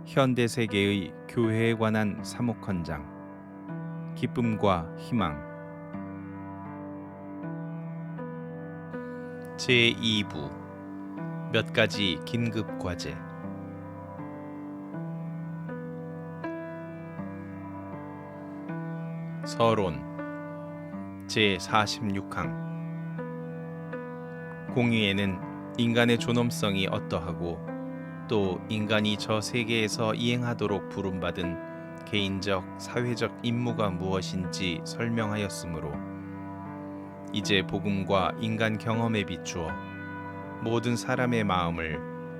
현대 세계의 교회에 관한 사목헌장 기쁨과 희망 제2부 몇 가지 긴급 과제 서론 제46항 공의에는 인간의 존엄성이 어떠하고 또 인간이 저 세계에서 이행하도록 부름받은 개인적, 사회적 임무가 무엇인지 설명하였으므로 이제 복음과 인간 경험에 비추어 모든 사람의 마음을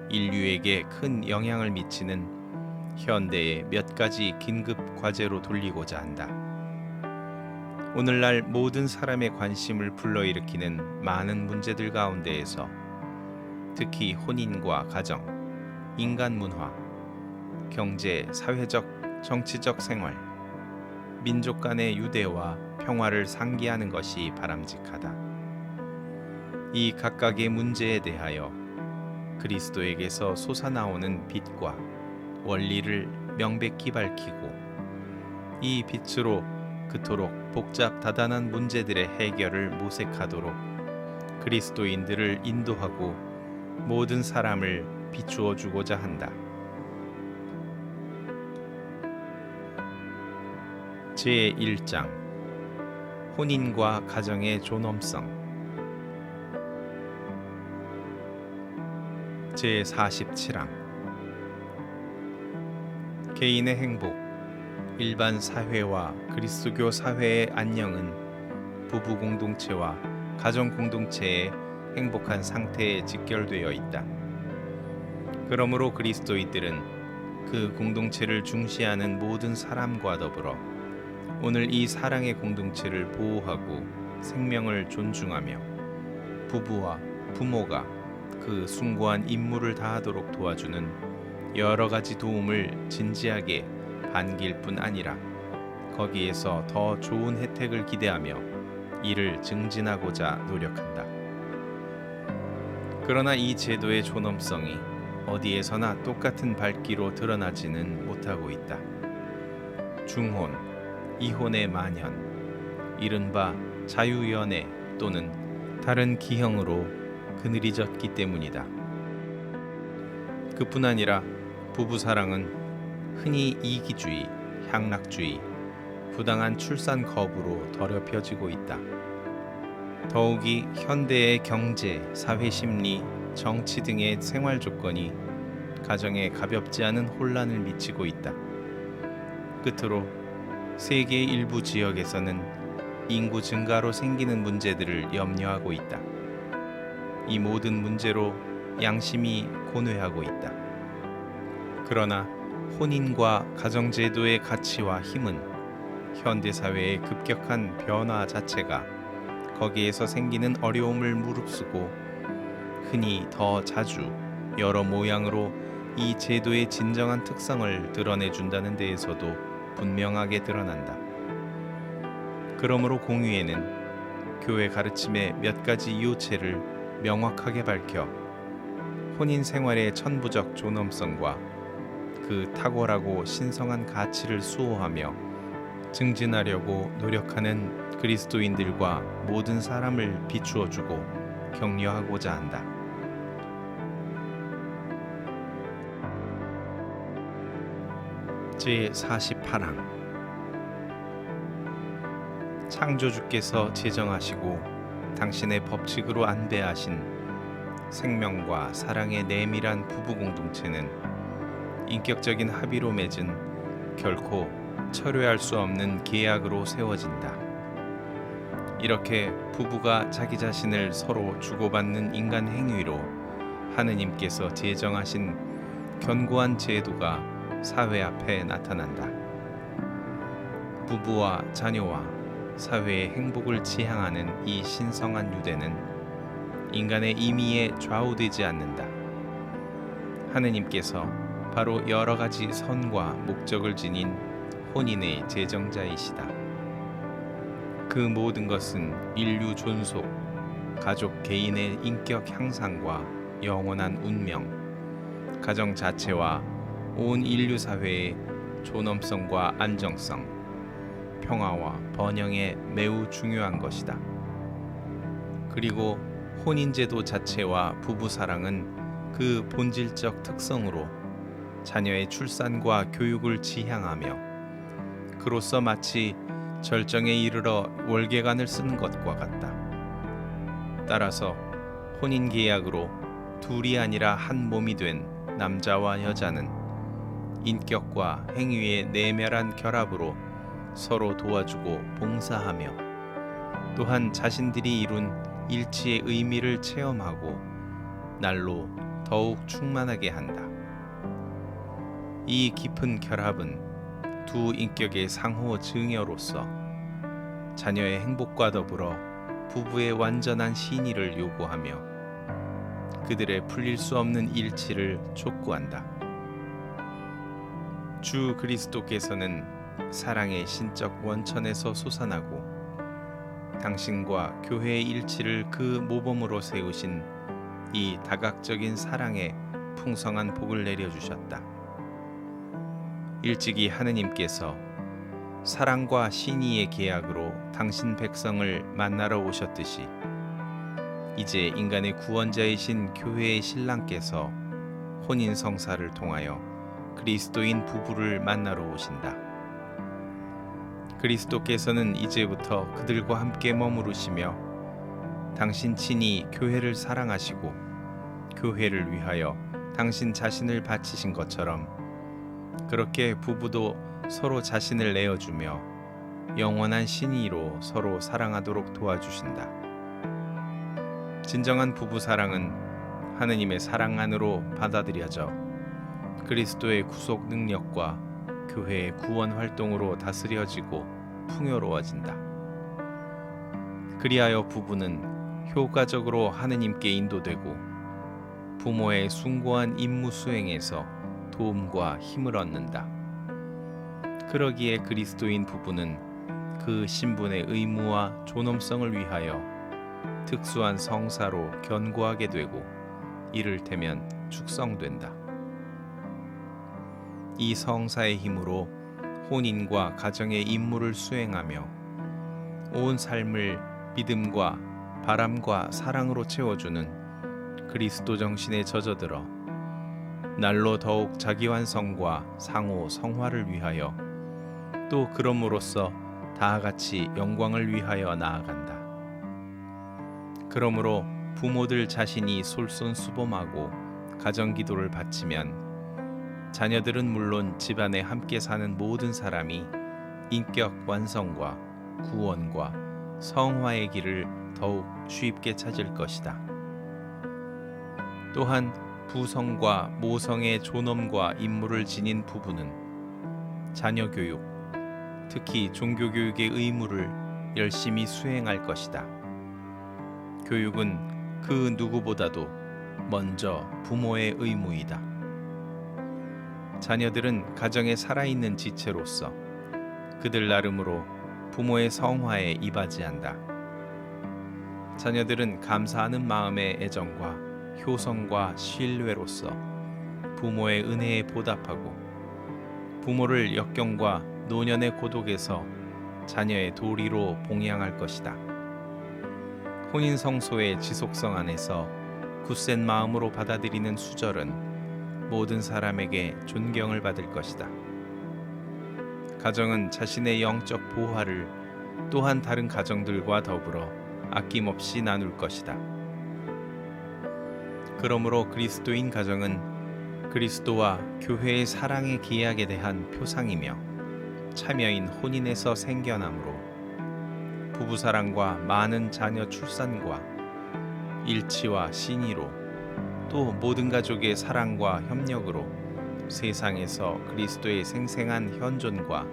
인류에게 큰 영향을 미치는 현대의 몇 가지 긴급 과제로 돌리고자 한다. 오늘날 모든 사람의 관심을 불러일으키는 많은 문제들 가운데에서 특히 혼인과 가정, 인간 문화, 경제, 사회적, 정치적 생활, 민족 간의 유대와 평화를 상기하는 것이 바람직하다. 이 각각의 문제에 대하여 그리스도에게서 솟아나오는 빛과 원리를 명백히 밝히고 이 빛으로 그토록 복잡 다단한 문제들의 해결을 모색하도록 그리스도인들을 인도하고 모든 사람을 비추어 주고자 한다. 제1장 혼인과 가정의 존엄성 제47항 개인의 행복 일반 사회와 그리스도교 사회의 안녕은 부부 공동체와 가정 공동체의 행복한 상태에 직결되어 있다. 그러므로 그리스도인들은 그 공동체를 중시하는 모든 사람과 더불어 오늘 이 사랑의 공동체를 보호하고 생명을 존중하며 부부와 부모가 그 숭고한 임무를 다하도록 도와주는 여러 가지 도움을 진지하게 반길 뿐 아니라 거기에서 더 좋은 혜택을 기대하며 이를 증진하고자 노력한다. 그러나 이 제도의 존엄성이 어디에서나 똑같은 밝기로 드러나지는 못하고 있다. 중혼, 이혼의 만연, 이른바 자유연애 또는 다른 기형으로 그늘이 졌기 때문이다. 그뿐 아니라 부부사랑은 흔히 이기주의, 향락주의, 부당한 출산 거부로 더럽혀지고 있다. 더욱이 현대의 경제, 사회심리, 정치 등의 생활 조건이 가정에 가볍지 않은 혼란을 미치고 있다. 끝으로 세계의 일부 지역에서는 인구 증가로 생기는 문제들을 염려하고 있다. 이 모든 문제로 양심이 고뇌하고 있다. 그러나 혼인과 가정제도의 가치와 힘은 현대사회의 급격한 변화 자체가 거기에서 생기는 어려움을 무릅쓰고 흔히 더 자주 여러 모양으로 이 제도의 진정한 특성을 드러내준다는 데에서도 분명하게 드러난다. 그러므로 공의회는 교회 가르침의 몇 가지 요체를 명확하게 밝혀 혼인 생활의 천부적 존엄성과 그 탁월하고 신성한 가치를 수호하며 증진하려고 노력하는 그리스도인들과 모든 사람을 비추어주고 격려하고자 한다. 제48항 창조주께서 제정하시고 당신의 법칙으로 안배하신 생명과 사랑의 내밀한 부부 공동체는 인격적인 합의로 맺은 결코 철회할 수 없는 계약으로 세워진다. 이렇게 부부가 자기 자신을 서로 주고받는 인간 행위로 하느님께서 제정하신 견고한 제도가 사회 앞에 나타난다. 부부와 자녀와 사회의 행복을 지향하는 이 신성한 유대는 인간의 임의에 좌우되지 않는다. 하느님께서 바로 여러 가지 선과 목적을 지닌 혼인의 제정자이시다. 그 모든 것은 인류 존속, 가족 개인의 인격 향상과 영원한 운명, 가정 자체와 온 인류 사회의 존엄성과 안정성, 평화와 번영에 매우 중요한 것이다. 그리고 혼인제도 자체와 부부사랑은 그 본질적 특성으로 자녀의 출산과 교육을 지향하며 그로써 마치 절정에 이르러 월계관을 쓰는 것과 같다. 따라서 혼인계약으로 둘이 아니라 한 몸이 된 남자와 여자는 인격과 행위의 내멸한 결합으로 서로 도와주고 봉사하며 또한 자신들이 이룬 일치의 의미를 체험하고 날로 더욱 충만하게 한다. 이 깊은 결합은 두 인격의 상호 증여로서 자녀의 행복과 더불어 부부의 완전한 신의를 요구하며 그들의 풀릴 수 없는 일치를 촉구한다. 주 그리스도께서는 사랑의 신적 원천에서 솟아나고 당신과 교회의 일치를 그 모범으로 세우신 이 다각적인 사랑에 풍성한 복을 내려주셨다. 일찍이 하느님께서 사랑과 신의의 계약으로 당신 백성을 만나러 오셨듯이 이제 인간의 구원자이신 교회의 신랑께서 혼인 성사를 통하여 그리스도인 부부를 만나러 오신다. 그리스도께서는 이제부터 그들과 함께 머무르시며 당신 친히 교회를 사랑하시고 교회를 위하여 당신 자신을 바치신 것처럼 그렇게 부부도 서로 자신을 내어주며 영원한 신의로 서로 사랑하도록 도와주신다. 진정한 부부 사랑은 하느님의 사랑 안으로 받아들여져 그리스도의 구속 능력과 교회의 구원 활동으로 다스려지고 풍요로워진다. 그리하여 부부는 효과적으로 하느님께 인도되고 부모의 숭고한 임무 수행에서 도움과 힘을 얻는다. 그러기에 그리스도인 부부는 그 신분의 의무와 존엄성을 위하여 특수한 성사로 견고하게 되고 이를테면 축성된다. 이 성사의 힘으로 혼인과 가정의 임무를 수행하며 온 삶을 믿음과 바람과 사랑으로 채워주는 그리스도 정신에 젖어들어 날로 더욱 자기 완성과 상호 성화를 위하여 또 그럼으로써 다같이 영광을 위하여 나아간다. 그러므로 부모들 자신이 솔선수범하고 가정기도를 바치면 자녀들은 물론 집안에 함께 사는 모든 사람이 인격 완성과 구원과 성화의 길을 더욱 쉽게 찾을 것이다. 또한 부성과 모성의 존엄과 임무를 지닌 부부는 자녀 교육, 특히 종교 교육의 의무를 열심히 수행할 것이다. 교육은 그 누구보다도 먼저 부모의 의무이다. 자녀들은 가정에 살아있는 지체로서 그들 나름으로 부모의 성화에 이바지한다. 자녀들은 감사하는 마음의 애정과 효성과 신뢰로서 부모의 은혜에 보답하고 부모를 역경과 노년의 고독에서 자녀의 도리로 봉양할 것이다. 혼인 성소의 지속성 안에서 굳센 마음으로 받아들이는 수절은 모든 사람에게 존경을 받을 것이다. 가정은 자신의 영적 보화를 또한 다른 가정들과 더불어 아낌없이 나눌 것이다. 그러므로 그리스도인 가정은 그리스도와 교회의 사랑의 계약에 대한 표상이며 참여인 혼인에서 생겨나므로 부부사랑과 많은 자녀 출산과 일치와 신의로 또 모든 가족의 사랑과 협력으로 세상에서 그리스도의 생생한 현존과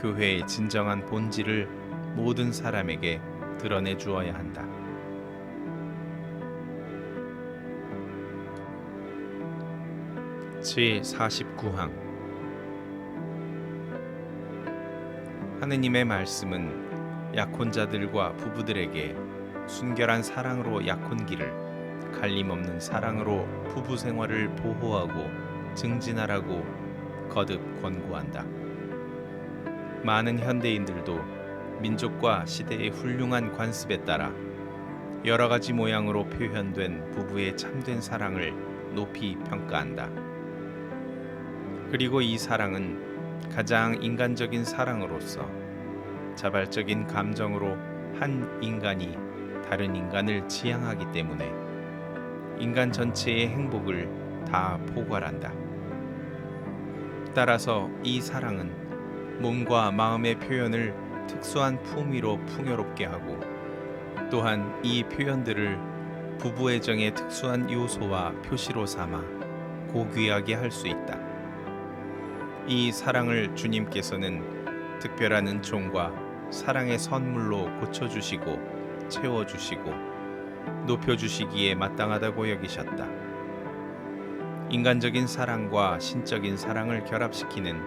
교회의 진정한 본질을 모든 사람에게 드러내 주어야 한다. 제49항 하느님의 말씀은 약혼자들과 부부들에게 순결한 사랑으로 약혼기를, 갈림없는 사랑으로 부부 생활을 보호하고 증진하라고 거듭 권고한다. 많은 현대인들도 민족과 시대의 훌륭한 관습에 따라 여러 가지 모양으로 표현된 부부의 참된 사랑을 높이 평가한다. 그리고 이 사랑은 가장 인간적인 사랑으로서 자발적인 감정으로 한 인간이 다른 인간을 지향하기 때문에 인간 전체의 행복을 다 포괄한다. 따라서 이 사랑은 몸과 마음의 표현을 특수한 품위로 풍요롭게 하고 또한 이 표현들을 부부애정의 특수한 요소와 표시로 삼아 고귀하게 할 수 있다. 이 사랑을 주님께서는 특별한 은총과 사랑의 선물로 고쳐주시고 채워주시고 높여주시기에 마땅하다고 여기셨다. 인간적인 사랑과 신적인 사랑을 결합시키는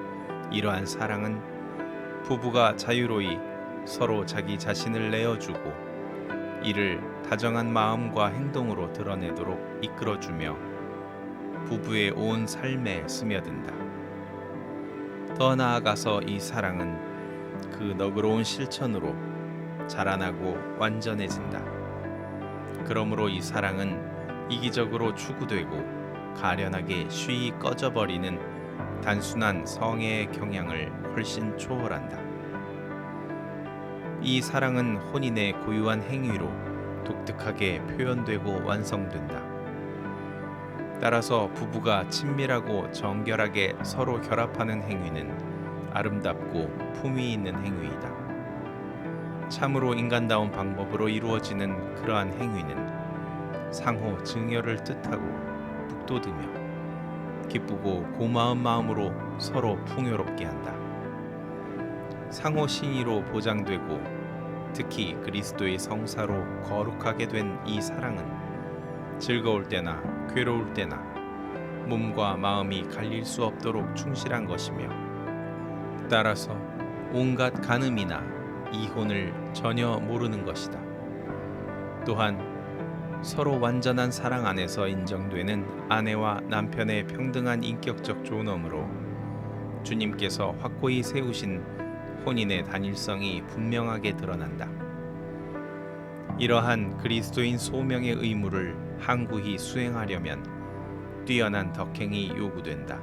이러한 사랑은 부부가 자유로이 서로 자기 자신을 내어주고 이를 다정한 마음과 행동으로 드러내도록 이끌어주며 부부의 온 삶에 스며든다. 더 나아가서 이 사랑은 그 너그러운 실천으로 자라나고 완전해진다. 그러므로 이 사랑은 이기적으로 추구되고 가련하게 쉬이 꺼져버리는 단순한 성애의 경향을 훨씬 초월한다. 이 사랑은 혼인의 고유한 행위로 독특하게 표현되고 완성된다. 따라서 부부가 친밀하고 정결하게 서로 결합하는 행위는 아름답고 품위 있는 행위이다. 참으로 인간다운 방법으로 이루어지는 그러한 행위는 상호 증여를 뜻하고 북돋으며 기쁘고 고마운 마음으로 서로 풍요롭게 한다. 상호 신의로 보장되고 특히 그리스도의 성사로 거룩하게 된 이 사랑은 즐거울 때나 괴로울 때나 몸과 마음이 갈릴 수 없도록 충실한 것이며 따라서 온갖 간음이나 이혼을 전혀 모르는 것이다. 또한 서로 완전한 사랑 안에서 인정되는 아내와 남편의 평등한 인격적 존엄으로 주님께서 확고히 세우신 혼인의 단일성이 분명하게 드러난다. 이러한 그리스도인 소명의 의무를 항구히 수행하려면 뛰어난 덕행이 요구된다.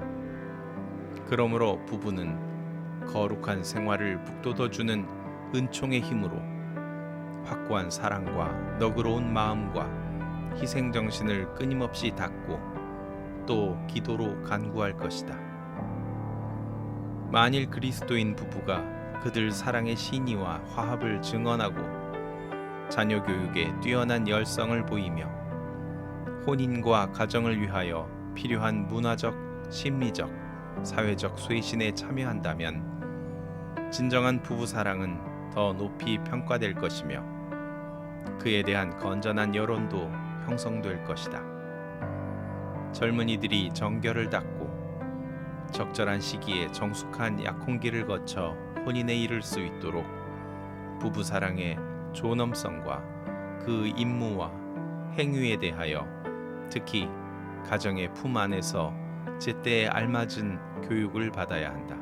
그러므로 부부는 거룩한 생활을 북돋워주는 은총의 힘으로 확고한 사랑과 너그러운 마음과 희생정신을 끊임없이 닦고 또 기도로 간구할 것이다. 만일 그리스도인 부부가 그들 사랑의 신의와 화합을 증언하고 자녀 교육에 뛰어난 열성을 보이며 혼인과 가정을 위하여 필요한 문화적, 심리적, 사회적 쇄신에 참여한다면 진정한 부부 사랑은 더 높이 평가될 것이며 그에 대한 건전한 여론도 형성될 것이다. 젊은이들이 정결을 닦고 적절한 시기에 정숙한 약혼기를 거쳐 혼인에 이를 수 있도록 부부 사랑의 존엄성과 그 임무와 행위에 대하여 특히 가정의 품 안에서 제때에 알맞은 교육을 받아야 한다.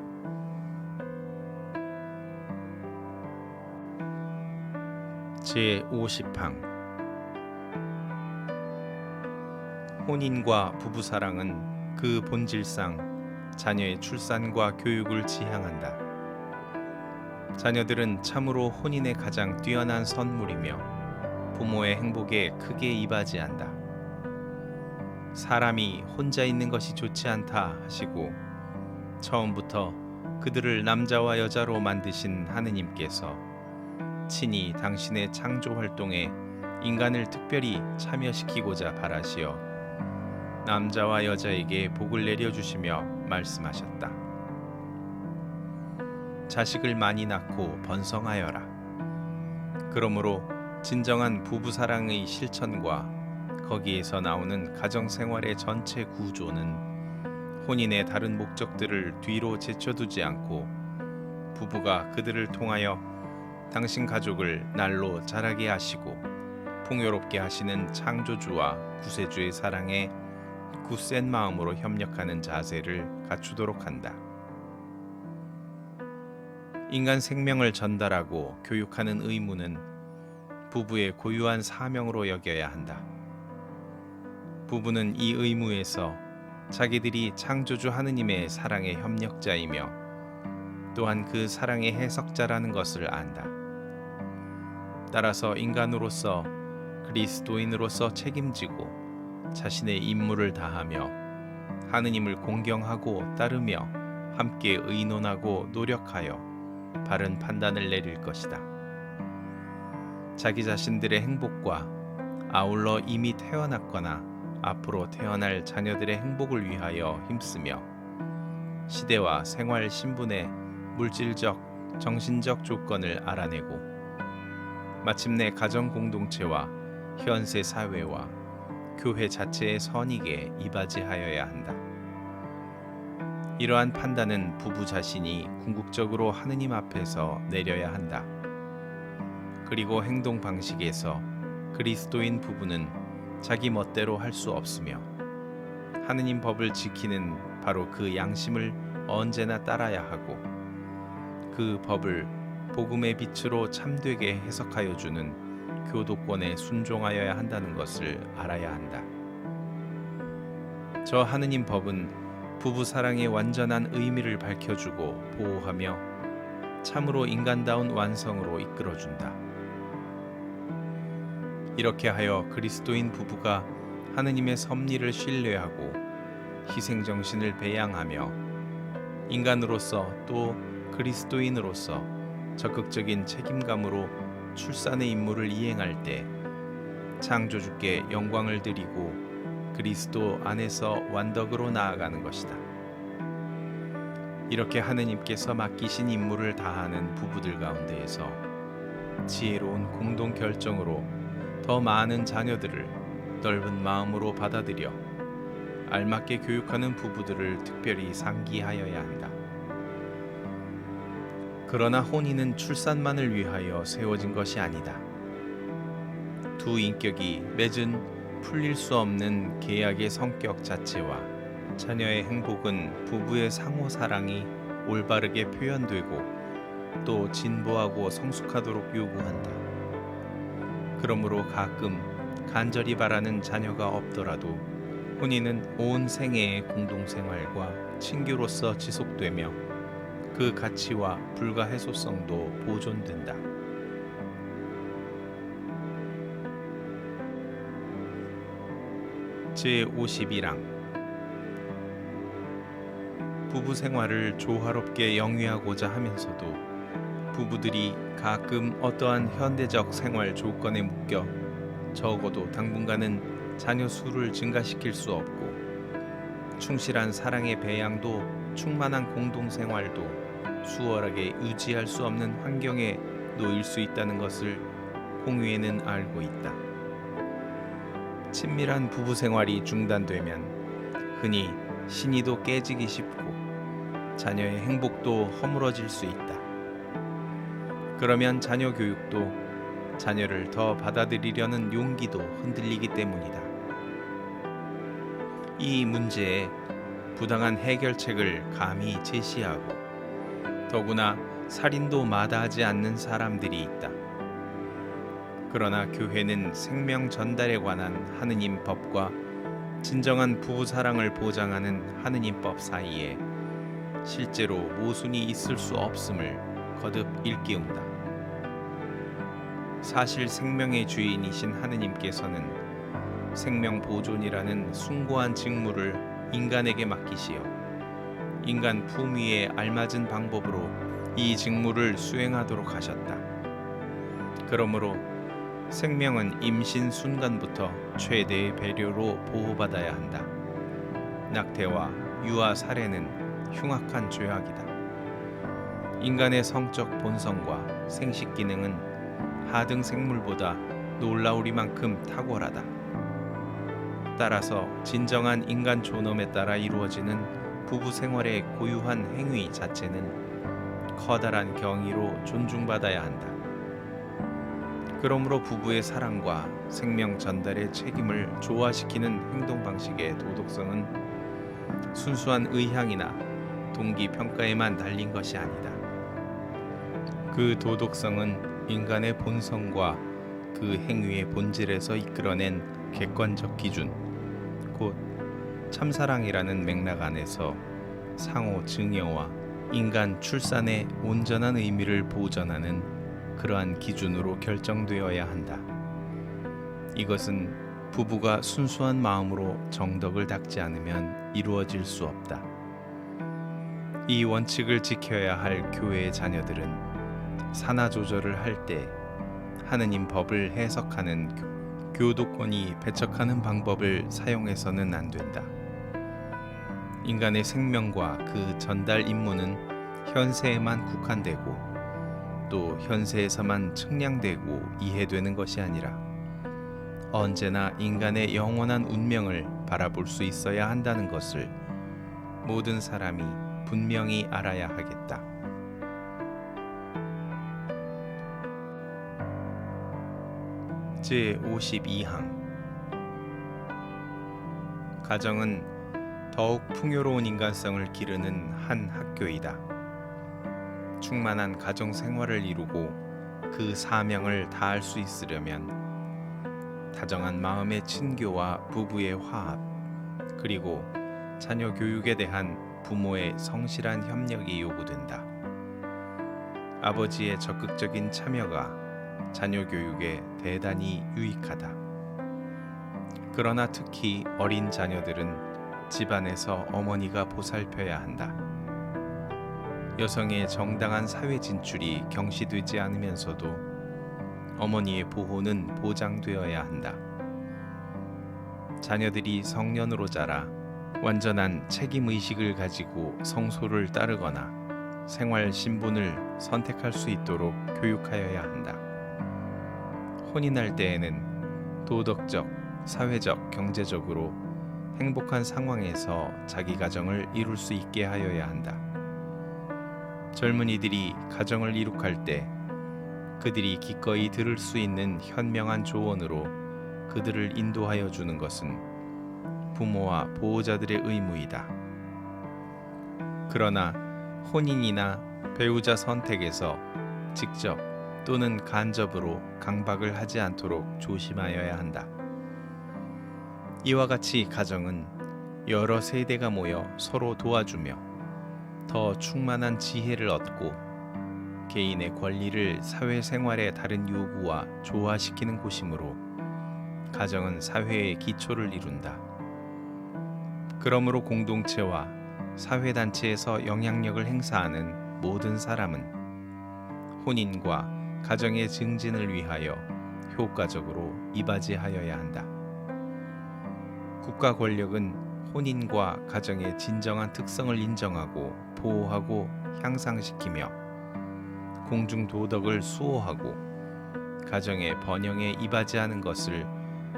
제50항 혼인과 부부사랑은 그 본질상 자녀의 출산과 교육을 지향한다. 자녀들은 참으로 혼인의 가장 뛰어난 선물이며 부모의 행복에 크게 이바지한다. 사람이 혼자 있는 것이 좋지 않다 하시고 처음부터 그들을 남자와 여자로 만드신 하느님께서 친히 당신의 창조 활동에 인간을 특별히 참여시키고자 바라시어 남자와 여자에게 복을 내려주시며 말씀하셨다. 자식을 많이 낳고 번성하여라. 그러므로 진정한 부부사랑의 실천과 거기에서 나오는 가정생활의 전체 구조는 혼인의 다른 목적들을 뒤로 제쳐두지 않고 부부가 그들을 통하여 당신 가족을 날로 자라게 하시고 풍요롭게 하시는 창조주와 구세주의 사랑에 굳센 마음으로 협력하는 자세를 갖추도록 한다. 인간 생명을 전달하고 교육하는 의무는 부부의 고유한 사명으로 여겨야 한다. 부부는 이 의무에서 자기들이 창조주 하느님의 사랑의 협력자이며 또한 그 사랑의 해석자라는 것을 안다. 따라서 인간으로서 그리스도인으로서 책임지고 자신의 임무를 다하며 하느님을 공경하고 따르며 함께 의논하고 노력하여 바른 판단을 내릴 것이다. 자기 자신들의 행복과 아울러 이미 태어났거나 앞으로 태어날 자녀들의 행복을 위하여 힘쓰며 시대와 생활 신분의 물질적, 정신적 조건을 알아내고 마침내 가정 공동체와 현세 사회와 교회 자체의 선익에 이바지하여야 한다. 이러한 판단은 부부 자신이 궁극적으로 하느님 앞에서 내려야 한다. 그리고 행동 방식에서 그리스도인 부부는 자기 멋대로 할 수 없으며 하느님 법을 지키는 바로 그 양심을 언제나 따라야 하고 그 법을 복음의 빛으로 참되게 해석하여 주는 교도권에 순종하여야 한다는 것을 알아야 한다. 저 하느님 법은 부부 사랑의 완전한 의미를 밝혀주고 보호하며 참으로 인간다운 완성으로 이끌어준다. 이렇게 하여 그리스도인 부부가 하느님의 섭리를 신뢰하고 희생정신을 배양하며 인간으로서 또 그리스도인으로서 적극적인 책임감으로 출산의 임무를 이행할 때 창조주께 영광을 드리고 그리스도 안에서 완덕으로 나아가는 것이다. 이렇게 하느님께서 맡기신 임무를 다하는 부부들 가운데에서 지혜로운 공동 결정으로 더 많은 자녀들을 넓은 마음으로 받아들여 알맞게 교육하는 부부들을 특별히 상기하여야 한다. 그러나 혼인은 출산만을 위하여 세워진 것이 아니다. 두 인격이 맺은 풀릴 수 없는 계약의 성격 자체와 자녀의 행복은 부부의 상호 사랑이 올바르게 표현되고 또 진보하고 성숙하도록 요구한다. 그러므로 가끔 간절히 바라는 자녀가 없더라도 혼인은 온 생애의 공동생활과 친교로서 지속되며 그 가치와 불가해소성도 보존된다. 제51랑 부부 생활을 조화롭게 영위하고자 하면서도 부부들이 가끔 어떠한 현대적 생활 조건에 묶여 적어도 당분간은 자녀 수를 증가시킬 수 없고 충실한 사랑의 배양도 충만한 공동생활도 수월하게 유지할 수 없는 환경에 놓일 수 있다는 것을 홍유에는 알고 있다. 친밀한 부부 생활이 중단되면 흔히 신의도 깨지기 쉽고 자녀의 행복도 허물어질 수 있다. 그러면 자녀 교육도 자녀를 더 받아들이려는 용기도 흔들리기 때문이다. 이 문제에 부당한 해결책을 감히 제시하고 더구나 살인도 마다하지 않는 사람들이 있다. 그러나 교회는 생명 전달에 관한 하느님 법과 진정한 부부 사랑을 보장하는 하느님법 사이에 실제로 모순이 있을 수 없음을 거듭 일깨운다. 사실 생명의 주인이신 하느님께서는 생명 보존이라는 숭고한 직무를 인간에게 맡기시어 인간 품위에 알맞은 방법으로 이 직무를 수행하도록 하셨다. 그러므로 생명은 임신 순간부터 최대의 배려로 보호받아야 한다. 낙태와 유아 살해는 흉악한 죄악이다. 인간의 성적 본성과 생식 기능은 하등 생물보다 놀라우리만큼 탁월하다. 따라서 진정한 인간 존엄에 따라 이루어지는 부부 생활의 고유한 행위 자체는 커다란 경의로 존중받아야 한다. 그러므로 부부의 사랑과 생명 전달의 책임을 조화시키는 행동 방식의 도덕성은 순수한 의향이나 동기 평가에만 달린 것이 아니다. 그 도덕성은 인간의 본성과 그 행위의 본질에서 이끌어낸 객관적 기준, 곧 참사랑이라는 맥락 안에서 상호 증여와 인간 출산의 온전한 의미를 보전하는 그러한 기준으로 결정되어야 한다. 이것은 부부가 순수한 마음으로 정덕을 닦지 않으면 이루어질 수 없다. 이 원칙을 지켜야 할 교회의 자녀들은 산하 조절을 할 때 하느님 법을 해석하는 교도권이 배척하는 방법을 사용해서는 안 된다. 인간의 생명과 그 전달 임무는 현세에만 국한되고 또 현세에서만 측량되고 이해되는 것이 아니라 언제나 인간의 영원한 운명을 바라볼 수 있어야 한다는 것을 모든 사람이 분명히 알아야 하겠다. 제52항 가정은 더욱 풍요로운 인간성을 기르는 한 학교이다. 충만한 가정 생활을 이루고 그 사명을 다할 수 있으려면 다정한 마음의 친교와 부부의 화합, 그리고 자녀 교육에 대한 부모의 성실한 협력이 요구된다. 아버지의 적극적인 참여가 자녀 교육에 대단히 유익하다. 그러나 특히 어린 자녀들은 집안에서 어머니가 보살펴야 한다. 여성의 정당한 사회 진출이 경시되지 않으면서도 어머니의 보호는 보장되어야 한다. 자녀들이 성년으로 자라 완전한 책임의식을 가지고 성소를 따르거나 생활 신분을 선택할 수 있도록 교육하여야 한다. 혼인할 때에는 도덕적, 사회적, 경제적으로 행복한 상황에서 자기 가정을 이룰 수 있게 하여야 한다. 젊은이들이 가정을 이룩할 때 그들이 기꺼이 들을 수 있는 현명한 조언으로 그들을 인도하여 주는 것은 부모와 보호자들의 의무이다. 그러나 혼인이나 배우자 선택에서 직접 또는 간접으로 강박을 하지 않도록 조심하여야 한다. 이와 같이 가정은 여러 세대가 모여 서로 도와주며 더 충만한 지혜를 얻고 개인의 권리를 사회생활의 다른 요구와 조화시키는 곳이므로 가정은 사회의 기초를 이룬다. 그러므로 공동체와 사회단체에서 영향력을 행사하는 모든 사람은 혼인과 가정의 증진을 위하여 효과적으로 이바지하여야 한다. 국가 권력은 혼인과 가정의 진정한 특성을 인정하고 보호하고 향상시키며 공중 도덕을 수호하고 가정의 번영에 이바지하는 것을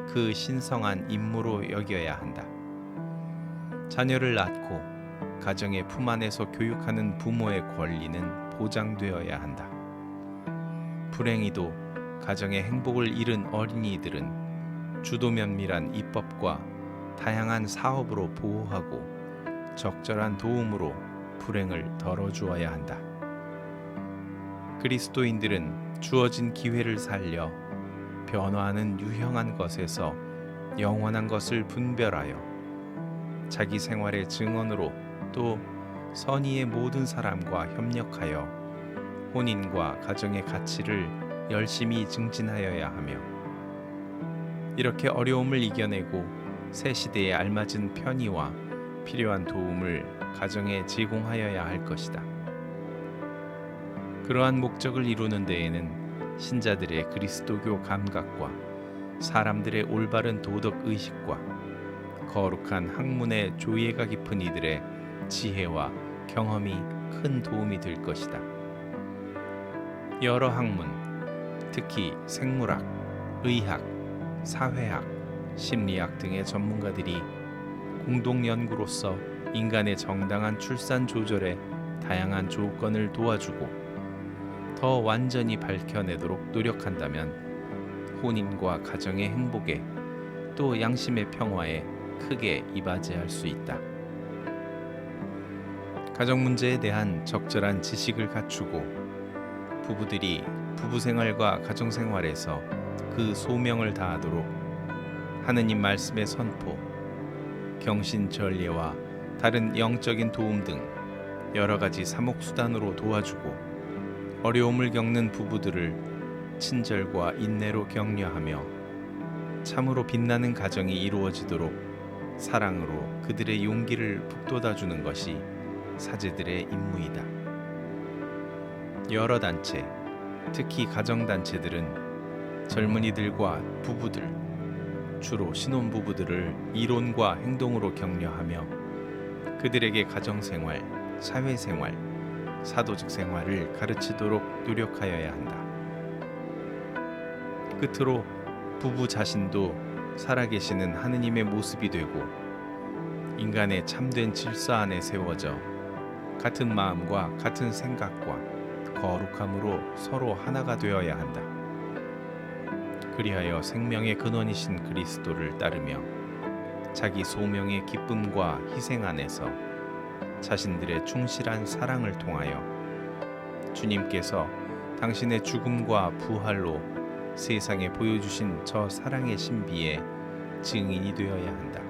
그 신성한 임무로 여겨야 한다. 자녀를 낳고 가정의 품 안에서 교육하는 부모의 권리는 보장되어야 한다. 불행히도 가정의 행복을 잃은 어린이들은 주도 면밀한 입법과 다양한 사업으로 보호하고 적절한 도움으로 불행을 덜어주어야 한다. 그리스도인들은 주어진 기회를 살려 변화하는 유형한 것에서 영원한 것을 분별하여 자기 생활의 증언으로 또 선의의 모든 사람과 협력하여 혼인과 가정의 가치를 열심히 증진하여야 하며 이렇게 어려움을 이겨내고 새 시대에 알맞은 편의와 필요한 도움을 가정에 제공하여야 할 것이다. 그러한 목적을 이루는 데에는 신자들의 그리스도교 감각과 사람들의 올바른 도덕 의식과 거룩한 학문의 조예가 깊은 이들의 지혜와 경험이 큰 도움이 될 것이다. 여러 학문, 특히 생물학, 의학, 사회학, 심리학 등의 전문가들이 공동 연구로서 인간의 정당한 출산 조절에 다양한 조건을 도와주고 더 완전히 밝혀내도록 노력한다면 혼인과 가정의 행복에 또 양심의 평화에 크게 이바지할 수 있다. 가정 문제에 대한 적절한 지식을 갖추고 부부들이 부부 생활과 가정 생활에서 그 소명을 다하도록 하느님 말씀의 선포, 경신 전례와 다른 영적인 도움 등 여러 가지 사목수단으로 도와주고 어려움을 겪는 부부들을 친절과 인내로 격려하며 참으로 빛나는 가정이 이루어지도록 사랑으로 그들의 용기를 북돋아주는 것이 사제들의 임무이다. 여러 단체, 특히 가정단체들은 젊은이들과 부부들, 주로 신혼부부들을 이론과 행동으로 격려하며 그들에게 가정생활, 사회생활, 사도직 생활을 가르치도록 노력하여야 한다. 끝으로 부부 자신도 살아계시는 하느님의 모습이 되고 인간의 참된 질서 안에 세워져 같은 마음과 같은 생각과 거룩함으로 서로 하나가 되어야 한다. 그리하여 생명의 근원이신 그리스도를 따르며 자기 소명의 기쁨과 희생 안에서 자신들의 충실한 사랑을 통하여 주님께서 당신의 죽음과 부활로 세상에 보여주신 저 사랑의 신비의 증인이 되어야 한다.